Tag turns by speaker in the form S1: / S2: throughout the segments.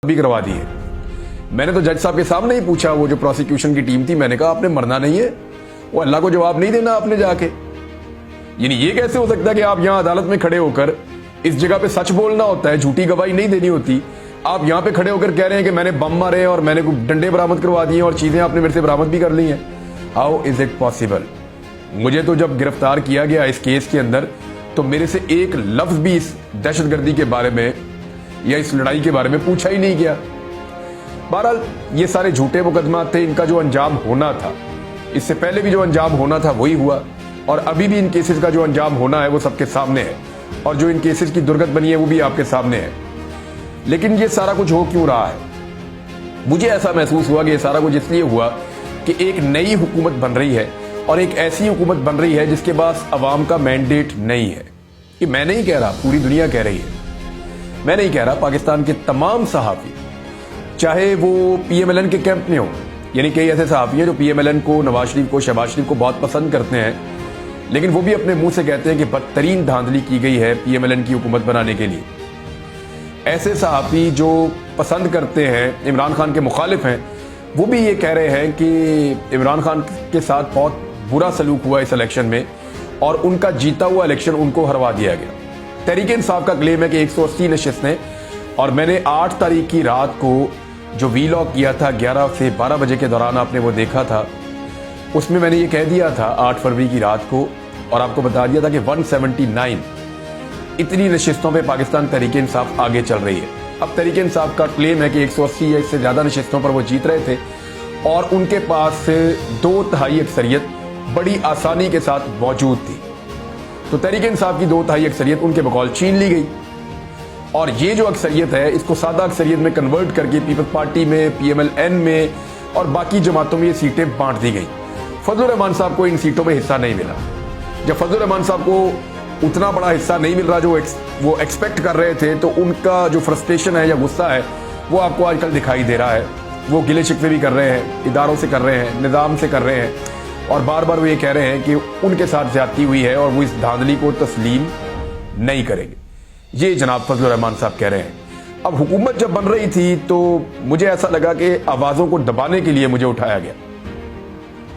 S1: भी करवा दी है। मैंने तो जज साहब के सामने ही पूछा, वो जो प्रोसिक्यूशन की टीम थी, मैंने कहा आपने मरना नहीं है, वो अल्लाह को जवाब नहीं देना आपने जाके। यानी ये कैसे हो सकता है कि आप यहां अदालत में खड़े होकर, इस जगह पे सच बोलना होता है, झूठी गवाही नहीं देनी होती, आप यहां पे खड़े होकर कह रहे हैं कि मैंने बम मारे और मैंने डंडे बरामद करवा दिए और चीजें आपने मेरे से बरामद भी कर ली हैं। How is it possible? मुझे तो जब गिरफ्तार किया गया इस केस के अंदर, तो मेरे से एक लफ्ज भी इस दहशतगर्दी के बारे में या इस लड़ाई के बारे में पूछा ही नहीं गया। बहरहाल ये सारे झूठे मुकदमा थे, इनका जो अंजाम होना था, इससे पहले भी जो अंजाम होना था वही हुआ, और अभी भी इन केसेस का जो अंजाम होना है वो सबके सामने है, और जो इन केसेस की दुर्गत बनी है वो भी आपके सामने है। लेकिन ये सारा कुछ हो क्यों रहा है? मुझे ऐसा महसूस हुआ कि ये सारा कुछ इसलिए हुआ कि एक नई हुकूमत बन रही है, और एक ऐसी हुकूमत बन रही है जिसके पास अवाम का मैंडेट नहीं है। ये मैं नहीं कह रहा, पूरी दुनिया कह रही है। मैं नहीं कह रहा, पाकिस्तान के तमाम सहाफ़ी, चाहे वो पीएमएलएन के कैंप में हो, यानी कई ऐसे सहाफ़ी हैं जो पीएमएलएन को, नवाज शरीफ को, शहबाज शरीफ को बहुत पसंद करते हैं, लेकिन वो भी अपने मुंह से कहते हैं कि बदतरीन धांधली की गई है पीएमएलएन की हुकूमत बनाने के लिए। ऐसे सहाफ़ी जो पसंद करते हैं, इमरान खान के मुखालिफ हैं, वो भी ये कह रहे हैं कि इमरान खान के साथ बहुत बुरा सलूक हुआ इस इलेक्शन में, और उनका जीता हुआ इलेक्शन उनको हरवा दिया गया। तहरीक इंसाफ का क्लेम है कि 180 नशिस्तें, और मैंने 8 तारीख की रात को जो वीलॉग किया था 11 से 12 बजे के दौरान, आपने वो देखा था, उसमें मैंने ये कह दिया था 8 फरवरी की रात को, और आपको बता दिया था कि 179 इतनी नशिस्तों पे पाकिस्तान तहरीक इंसाफ आगे चल रही है। अब तहरीक इंसाफ का क्लेम है कि 180 या इससे ज्यादा नशिस्तों पर वो जीत रहे थे, और उनके पास 2/3 अक्सरियत बड़ी आसानी के साथ मौजूद थी। तो तहरीक इंसाफ की 2/3 अक्सरियत उनके बकौल छीन ली गई, और ये जो अक्सरियत है इसको सादा अक्सरियत में कन्वर्ट करके पीपल्स पार्टी में, पीएमएलएन में और बाकी जमातों में ये सीटें बांट दी गई। फजलुर रहमान साहब को इन सीटों में हिस्सा नहीं मिला। जब फजलुर रहमान साहब को उतना बड़ा हिस्सा नहीं मिल रहा जो वो एक्सपेक्ट कर रहे थे, तो उनका जो फ्रस्ट्रेशन है या गुस्सा है वो आपको आजकल दिखाई दे रहा है। वो गिले शिकवे भी कर रहे हैं, इदारों से कर रहे हैं, निज़ाम से कर रहे हैं, और बार बार वो ये कह रहे हैं कि उनके साथ ज्यादती हुई है और वो इस धांधली को तस्लीम नहीं करेंगे। ये जनाब फजलुर रहमान साहब कह रहे हैं। अब हुकूमत जब बन रही थी तो मुझे ऐसा लगा कि आवाज़ों को दबाने के लिए मुझे उठाया गया,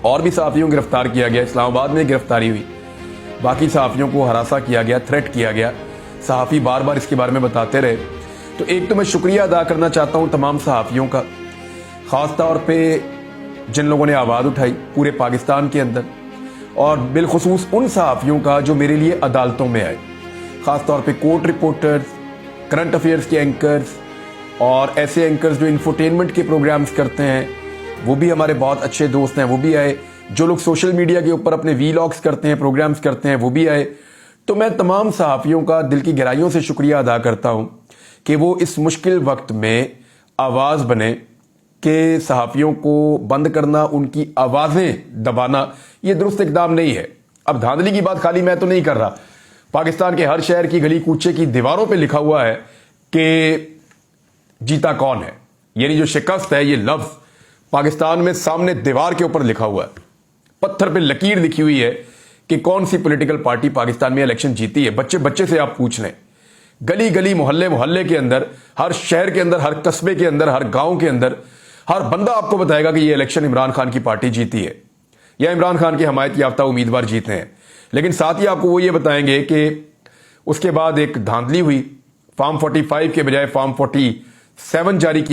S1: और भी सहाफ़ियों को गिरफ्तार किया गया। इस्लामाबाद में गिरफ्तारी हुई, बाकी सहाफ़ियों को हरासा किया गया, थ्रेट किया गया। सहाफ़ी बार बार इसके बारे में बताते रहे। तो एक तो मैं शुक्रिया अदा करना चाहता हूँ तमाम सहाफ़ियों का, ख़ास तौर पर जिन लोगों ने आवाज़ उठाई पूरे पाकिस्तान के अंदर, और बिलखुसूस उन सहाफ़ियों का जो मेरे लिए अदालतों में आए, ख़ास तौर पे कोर्ट रिपोर्टर्स, करंट अफेयर्स के एंकर्स, और ऐसे एंकर्स जो इंफोटेनमेंट के प्रोग्राम्स करते हैं, वो भी हमारे बहुत अच्छे दोस्त हैं, वो भी आए। जो लोग सोशल मीडिया के ऊपर अपने वीलॉग्स करते हैं, प्रोग्राम्स करते हैं, वो भी आए। तो मैं तमाम सहाफ़ियों का दिल की गहराइयों से शुक्रिया अदा करता हूँ कि वो इस मुश्किल वक्त में आवाज़ बने, कि सहाफ़ियों को बंद करना, उनकी आवाज़ें दबाना, ये दुरुस्त इक़दाम नहीं है। अब धांधली की बात खाली मैं तो नहीं कर रहा, पाकिस्तान के हर शहर की गली कूचे की दीवारों पे लिखा हुआ है कि जीता कौन है। यानी जो शिकस्त है, ये लफ्ज़ पाकिस्तान में सामने दीवार के ऊपर लिखा हुआ है, पत्थर पे लकीर लिखी हुई है कि कौन सी पॉलिटिकल पार्टी पाकिस्तान में इलेक्शन जीती है। बच्चे बच्चे से आप पूछ लें, गली गली, मोहल्ले मोहल्ले के अंदर, हर शहर के अंदर, हर कस्बे के अंदर, हर गांव के अंदर, हर बंदा आपको बताएगा कि ये इलेक्शन इमरान खान की पार्टी जीती है या इमरान खान की हमायत याफ्ता उम्मीदवार जीते हैं। लेकिन साथ ही आपको वो ये बताएंगे कि उसके बाद एक धांधली हुई, फॉर्म 45 के बजाय फॉर्म 47 जारी की।